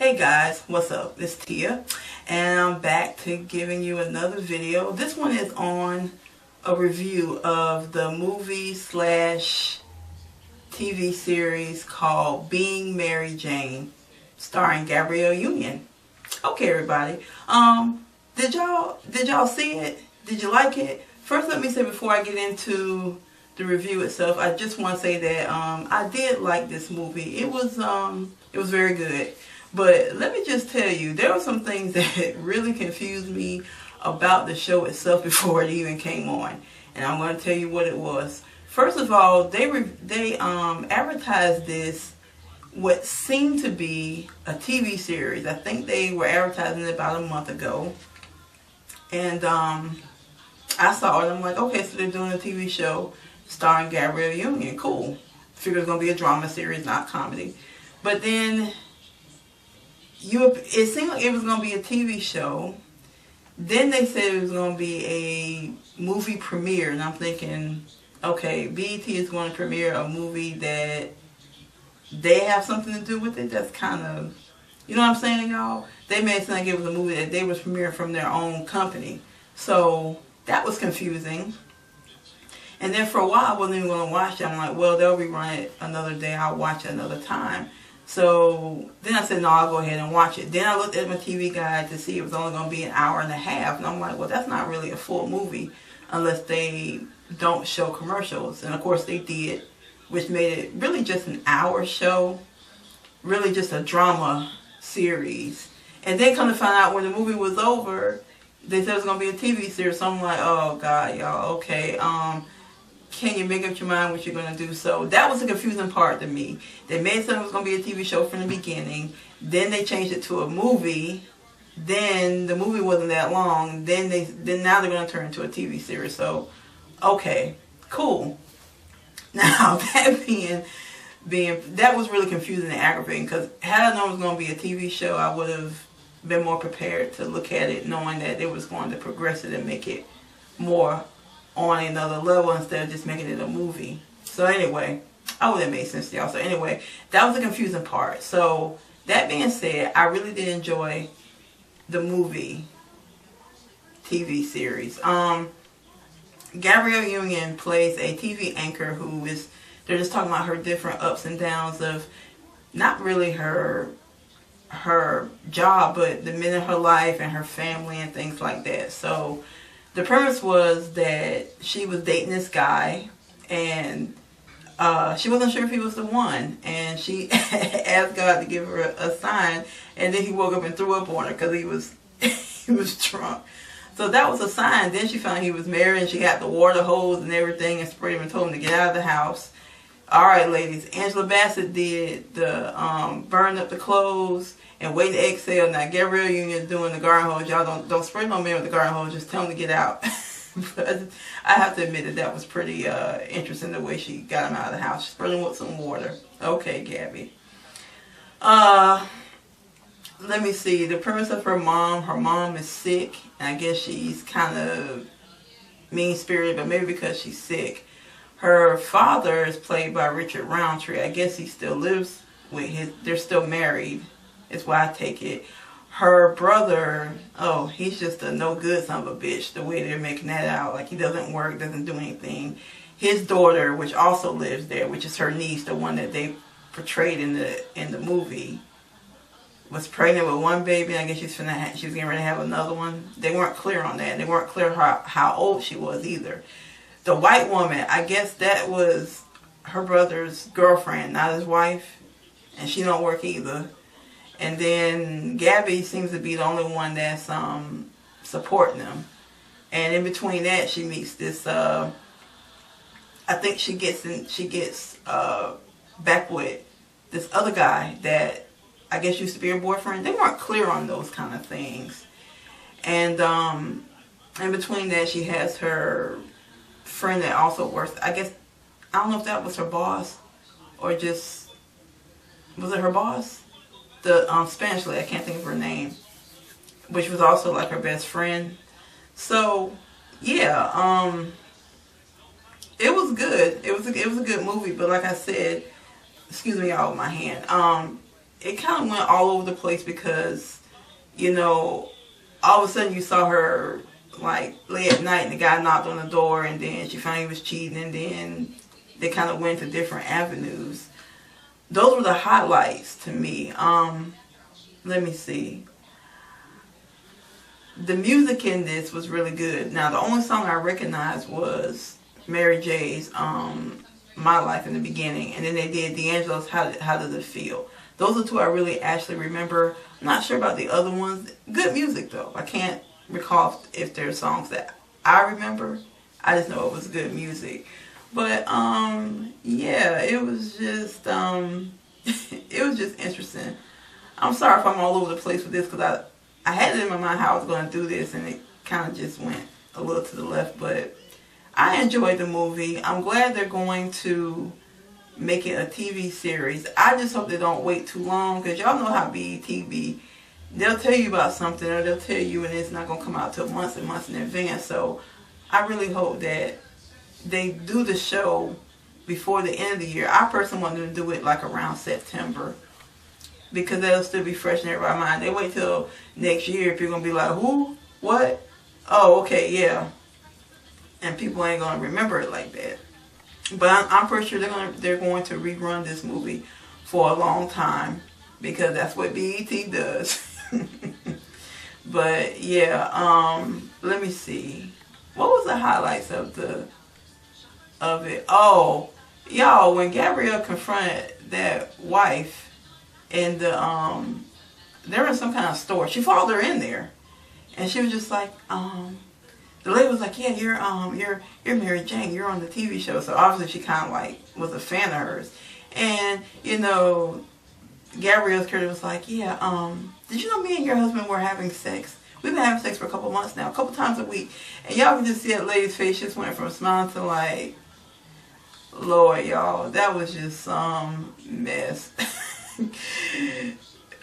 Hey guys, what's up? It's Tia, and I'm back to giving you another video. This one is on a review of the movie slash TV series called Being Mary Jane, starring Gabrielle Union. Okay, everybody. Did y'all see it? Did you like it? First, let me say before I get into the review itself, I just want to say that I did like this movie. It was very good. But let me just tell you, there were some things that really confused me about the show itself before it even came on, and I'm going to tell you what it was. First of all, they advertised this what seemed to be a TV series. I think they were advertising it about a month ago, and I saw it. I'm like, okay, so they're doing a TV show starring Gabrielle Union. Cool. Figured it was going to be a drama series, not comedy. But then it seemed like it was going to be a TV show. Then they said it was going to be a movie premiere, and I'm thinking, okay, BET is going to premiere a movie that they have something to do with it. That's kind of, you know what I'm saying, y'all? They made it sound like it was a movie that they was premiering from their own company. So that was confusing. And then for a while, I wasn't even going to watch it. I'm like, well, they'll rerun it another day. I'll watch it another time. So then I said, no, I'll go ahead and watch it. Then I looked at my TV guide to see it was only going to be an hour and a half. And I'm like, well, that's not really a full movie unless they don't show commercials. And of course they did, which made it really just an hour show, really just a drama series. And then come to find out when the movie was over, they said it was going to be a TV series. So I'm like, oh God, y'all, okay. Can you make up your mind what you're going to do? So that was the confusing part to me. They made something was going to be a TV show from the beginning. Then they changed it to a movie. Then the movie wasn't that long. Then now they're going to turn it into a TV series. So, okay, cool. Now that that was really confusing and aggravating, because had I known it was going to be a TV show, I would have been more prepared to look at it, knowing that it was going to progress it and make it more on another level instead of just making it a movie. So anyway, I hope that made sense to y'all. So anyway, that was the confusing part. So that being said, I really did enjoy the movie TV series. Gabrielle Union plays a TV anchor who is, they're just talking about her different ups and downs of not really her job, but the men in her life and her family and things like that. So the premise was that she was dating this guy, and she wasn't sure if he was the one, and she asked God to give her a sign, and then he woke up and threw up on her because he was drunk. So that was a sign. Then she found he was married, and she got the water hose and everything and sprayed him and told him to get out of the house. All right, ladies, Angela Bassett did the burn up the clothes and wait to exhale. Now Gabrielle Union is doing the garden hose. Y'all don't spray no man with the garden hose. Just tell him to get out. But I have to admit that was pretty interesting the way she got him out of the house. She sprayed him with some water. Okay, Gabby. Let me see. The premise of her mom. Her mom is sick, and I guess she's kind of mean-spirited, but maybe because she's sick. Her father is played by Richard Roundtree. I guess he still lives with they're still married, is why I take it. Her brother, oh, he's just a no good son of a bitch, the way they're making that out. Like, he doesn't work, doesn't do anything. His daughter, which also lives there, which is her niece, the one that they portrayed in the movie, was pregnant with one baby. I guess she was getting ready to have another one. They weren't clear on that. They weren't clear how old she was either. The white woman, I guess that was her brother's girlfriend, not his wife, and she don't work either. And then Gabby seems to be the only one that's supporting them. And in between that, she meets this. I think she gets back with this other guy that I guess used to be her boyfriend. They weren't clear on those kind of things. And in between that, she has her friend that also works. I guess, I don't know if that was her boss or just, was it her boss? The Spanish lady, I can't think of her name, which was also like her best friend. So yeah, it was good. It was a good movie, but like I said, excuse me, y'all, with my hand. it kind of went all over the place because, you know, all of a sudden you saw her like late at night and the guy knocked on the door and then she found he was cheating and then they kind of went to different avenues. Those were the highlights to me. Let me see. The music in this was really good. Now the only song I recognized was Mary J's My Life in the beginning, and then they did D'Angelo's How Does It Feel. Those are two I really actually remember. I'm not sure about the other ones. Good music though. I can't recall if there's songs that I remember. I just know it was good music. But yeah, it was just it was just interesting. I'm sorry if I'm all over the place with this because I had it in my mind how I was going to do this and it kind of just went a little to the left, but I enjoyed the movie. I'm glad they're going to make it a TV series. I just hope they don't wait too long because y'all know how BET be. They'll tell you about something or they'll tell you and it's not going to come out till months and months in advance. So I really hope that they do the show before the end of the year. I personally want them to do it like around September because that'll still be fresh in everybody's mind. They wait till next year if you're going to be like, who? What? Oh, okay, yeah. And people ain't going to remember it like that. But I'm pretty sure they're going to rerun this movie for a long time because that's what BET does. But yeah, let me see. What was the highlights of it? Oh, y'all, when Gabrielle confronted that wife in the they were in some kind of store. She followed her in there, and she was just like, the lady was like, yeah, you're Mary Jane. You're on the TV show. So obviously she kind of like was a fan of hers. And you know, Gabrielle's character was like, yeah, did you know me and your husband were having sex? We've been having sex for a couple months now, a couple times a week. And y'all can just see that lady's face just went from smiling to like, Lord, y'all, that was just some mess.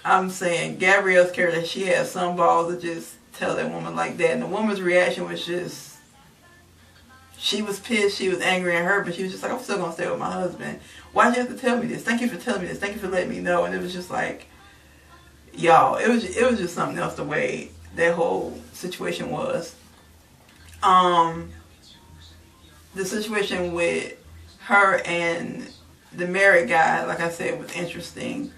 I'm saying Gabrielle's character, she had some balls to just tell that woman like that. And the woman's reaction was just, she was pissed, she was angry at her, but she was just like, I'm still going to stay with my husband. Why'd you have to tell me this? Thank you for telling me this. Thank you for letting me know. And it was just like, y'all, it was just something else the way that whole situation was. The situation with her and the married guy, like I said, was interesting.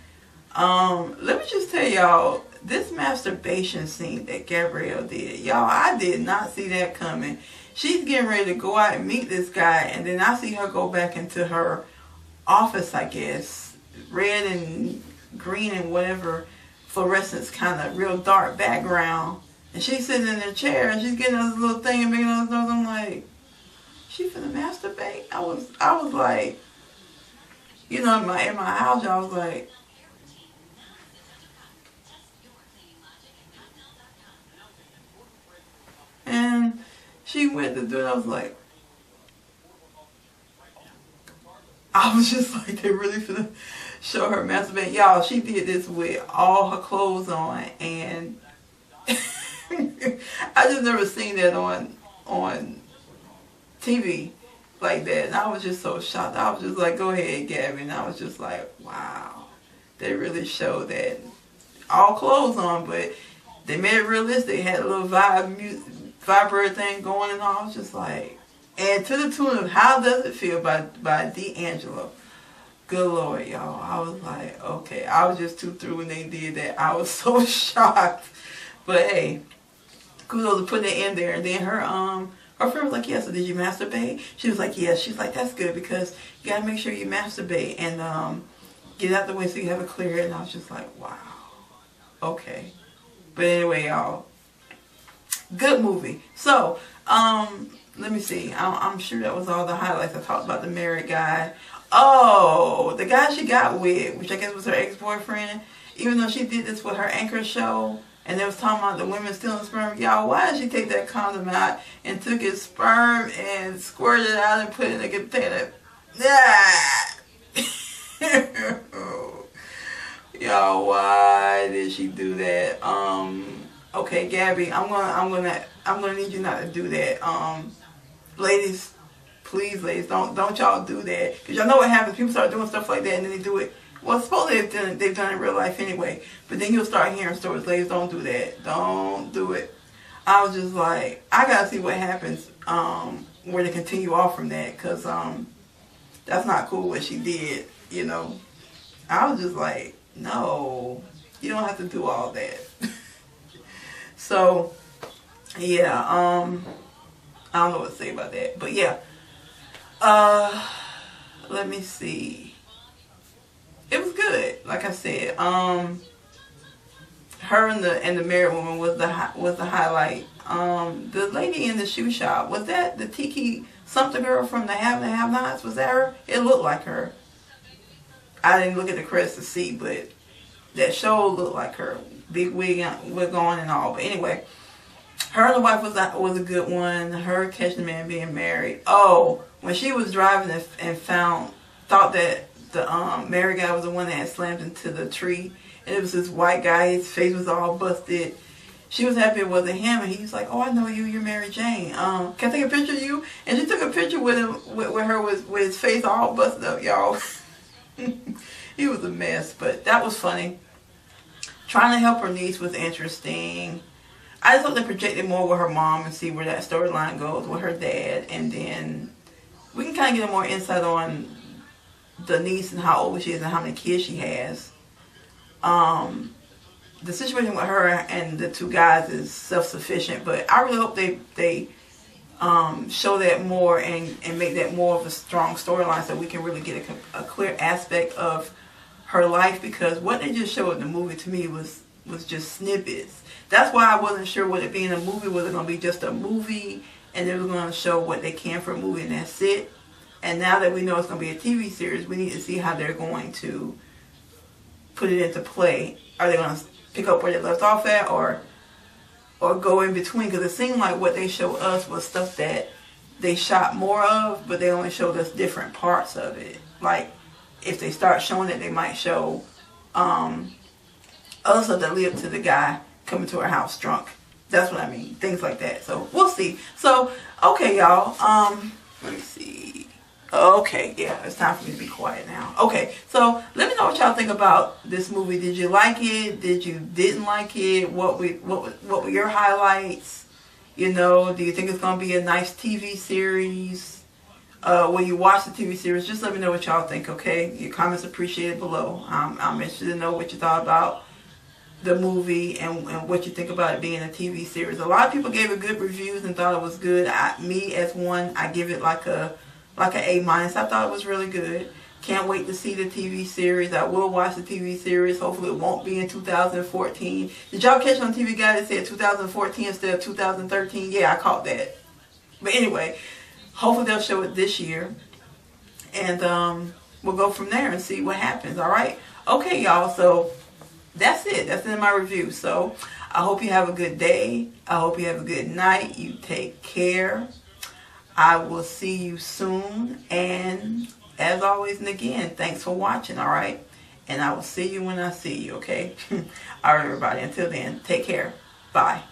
Let me just tell y'all, this masturbation scene that Gabrielle did, y'all, I did not see that coming. She's getting ready to go out and meet this guy, and then I see her go back into her office, I guess, red and green and whatever, fluorescence kind of real dark background, and she's sitting in her chair and she's getting this little thing and making those noise. I'm like, she finna masturbate? I was like, you know, in my house, I was like, and she went to do it. I was like, I was just like, they really finna show her masturbate. Y'all, she did this with all her clothes on, and I just never seen that on TV like that. And I was just so shocked. I was just like, go ahead, Gabby. And I was just like, wow. They really showed that. All clothes on, but they made it realistic. They had a little vibrator thing going and all. I was just like, and to the tune of How Does It Feel by D'Angelo. Good Lord, y'all. I was like, okay. I was just too through when they did that. I was so shocked. But hey, kudos to putting it in there. And then her friend was like, yeah, so did you masturbate? She was like, yeah. She's like, that's good because you got to make sure you masturbate and get out the way so you have it clear. And I was just like, wow. Okay. But anyway, y'all, good movie. So, let me see. I'm sure that was all the highlights. I talked about the married guy. Oh, the guy she got with, which I guess was her ex-boyfriend, even though she did this with her anchor show, and they was talking about the women stealing sperm. Y'all, why did she take that condom out and took his sperm and squirted it out and put it in a container? Y'all, why did she do that? Okay, Gabby, I'm gonna need you not to do that. Ladies, please, ladies, don't y'all do that, because y'all know what happens. People start doing stuff like that and then they do it Well, supposedly they've done it in real life anyway. But then you'll start hearing stories. Ladies, don't do that. Don't do it. I was just like, I gotta see what happens where they continue off from that, because that's not cool what she did, you know. I was just like, no, you don't have to do all that. So, yeah, I don't know what to say about that. But yeah, let me see. It was good, like I said. Her and the married woman was the highlight. The lady in the shoe shop, was that the Tiki something girl from the Have and Have Nots? Was that her? It looked like her. I didn't look at the credits to see, but that show looked like her. Big wig on and all. But anyway, her and the wife was a good one. Her catching the man being married. Oh, when she was driving and thought that the married guy was the one that had slammed into the tree, and it was this white guy. His face was all busted. She was happy it wasn't him, and he was like, "Oh, I know you. You're Mary Jane. Can I take a picture of you?" And she took a picture with him, with her, with his face all busted up, y'all. He was a mess, but that was funny. Trying to help her niece was interesting. I just hope they projected more with her mom and see where that storyline goes with her dad, and then we can kind of get more insight on the niece and how old she is and how many kids she has. The situation with her and the two guys is self-sufficient, but I really hope they show that more and make that more of a strong storyline so we can really get a clear aspect of her life, because what they just showed in the movie to me was just snippets. That's why I wasn't sure would it being a movie, was it going to be just a movie and they were going to show what they can for a movie and that's it. And now that we know it's going to be a TV series, we need to see how they're going to put it into play. Are they going to pick up where they left off at, or go in between? Because it seemed like what they showed us was stuff that they shot more of, but they only showed us different parts of it. Like, if they start showing it, they might show other stuff that led up to the guy coming to her house drunk. That's what I mean. Things like that. So, we'll see. So, okay, y'all. Let me see. Okay, yeah, it's time for me to be quiet now. Okay, so let me know what y'all think about this movie. Did you like it? Didn't like it? What were your highlights? You know, do you think it's gonna be a nice TV series? Will you watch the TV series? Just let me know what y'all think. Okay, your comments appreciated below. I'm interested to know what you thought about the movie and what you think about it being a TV series. A lot of people gave it good reviews and thought it was good. Me as one, I give it like an A-. I thought it was really good. Can't wait to see the TV series. I will watch the TV series. Hopefully it won't be in 2014. Did y'all catch on TV Guide that said 2014 instead of 2013? Yeah, I caught that. But anyway, hopefully they'll show it this year. And we'll go from there and see what happens. Alright? Okay, y'all. So that's it. That's in my review. So I hope you have a good day. I hope you have a good night. You take care. I will see you soon, and as always and again, thanks for watching, alright? And I will see you when I see you, okay? Alright, everybody, until then, take care. Bye.